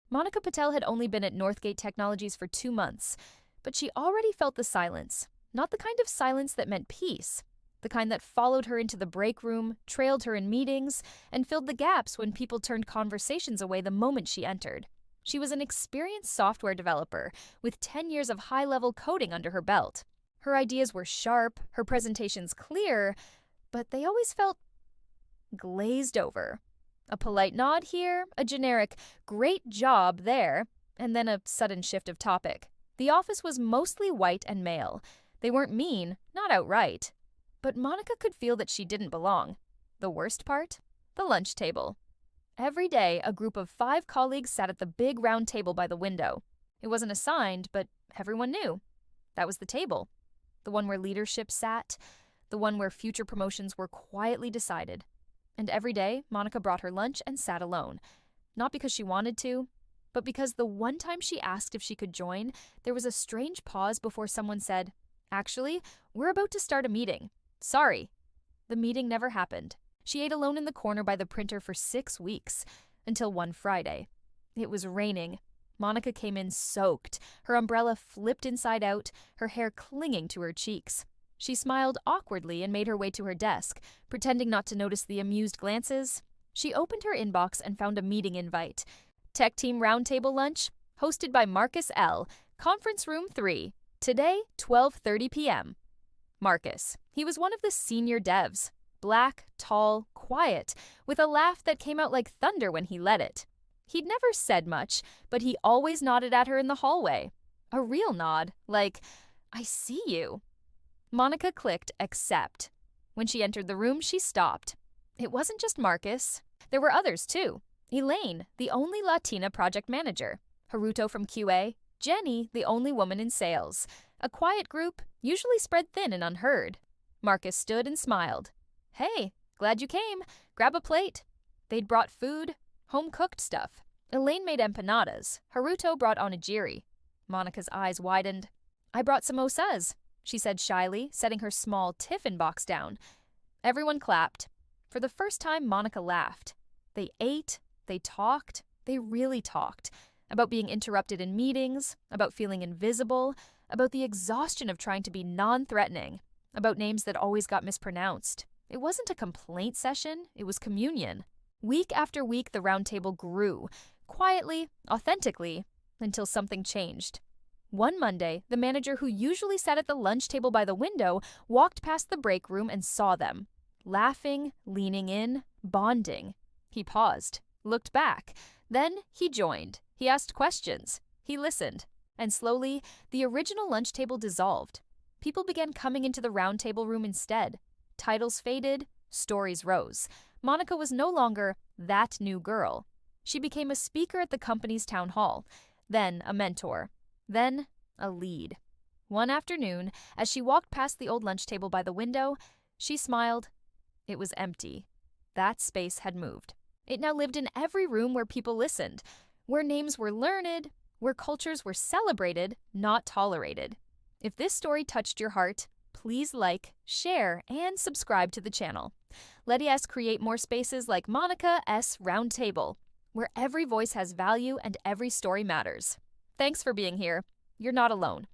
Monica Patel had only been at Northgate Technologies for 2 months, but she already felt the silence. Not the kind of silence that meant peace. The kind that followed her into the break room, trailed her in meetings, and filled the gaps when people turned conversations away the moment she entered. She was an experienced software developer with 10 years of high-level coding under her belt. Her ideas were sharp, her presentations clear, but they always felt glazed over. A polite nod here, a generic, "great job" there, and then a sudden shift of topic. The office was mostly white and male. They weren't mean, not outright. But Monica could feel that she didn't belong. The worst part? The lunch table. Every day, a group of 5 colleagues sat at the big round table by the window. It wasn't assigned, but everyone knew. That was the table. The one where leadership sat, the one where future promotions were quietly decided. And every day, Monica brought her lunch and sat alone. Not because she wanted to, but because the one time she asked if she could join, there was a strange pause before someone said, "Actually, we're about to start a meeting. Sorry." The meeting never happened. She ate alone in the corner by the printer for 6 weeks, until one Friday. It was raining. Monica came in soaked, her umbrella flipped inside out, her hair clinging to her cheeks. She smiled awkwardly and made her way to her desk, pretending not to notice the amused glances. She opened her inbox and found a meeting invite. Tech Team Roundtable Lunch, hosted by Marcus L., Conference Room 3, today, 12:30 p.m. Marcus. He was one of the senior devs. Black, tall, quiet, with a laugh that came out like thunder when he let it. He'd never said much, but he always nodded at her in the hallway. A real nod, like, "I see you." Monica clicked accept. When she entered the room, she stopped. It wasn't just Marcus. There were others, too. Elaine, the only Latina project manager. Haruto from QA. Jenny, the only woman in sales. A quiet group, usually spread thin and unheard. Marcus stood and smiled. "Hey, glad you came. Grab a plate." They'd brought food, home-cooked stuff. Elaine made empanadas. Haruto brought onigiri. Monica's eyes widened. "I brought samosas," she said shyly, setting her small tiffin box down. Everyone clapped. For the first time, Monica laughed. They ate, they talked, they really talked. About being interrupted in meetings, about feeling invisible, about the exhaustion of trying to be non-threatening, about names that always got mispronounced. It wasn't a complaint session, it was communion. Week after week, the round table grew, quietly, authentically, until something changed. One Monday, the manager who usually sat at the lunch table by the window walked past the break room and saw them. Laughing, leaning in, bonding. He paused, looked back. Then he joined. He asked questions. He listened. And slowly, the original lunch table dissolved. People began coming into the round table room instead. Titles faded, stories rose. Monica was no longer that new girl. She became a speaker at the company's town hall, then a mentor, then a lead. One afternoon, as she walked past the old lunch table by the window, she smiled. It was empty. That space had moved. It now lived in every room where people listened, where names were learned, where cultures were celebrated, not tolerated. If this story touched your heart, please like, share, and subscribe to the channel. Let us create more spaces like Monica S. Roundtable, where every voice has value and every story matters. Thanks for being here. You're not alone.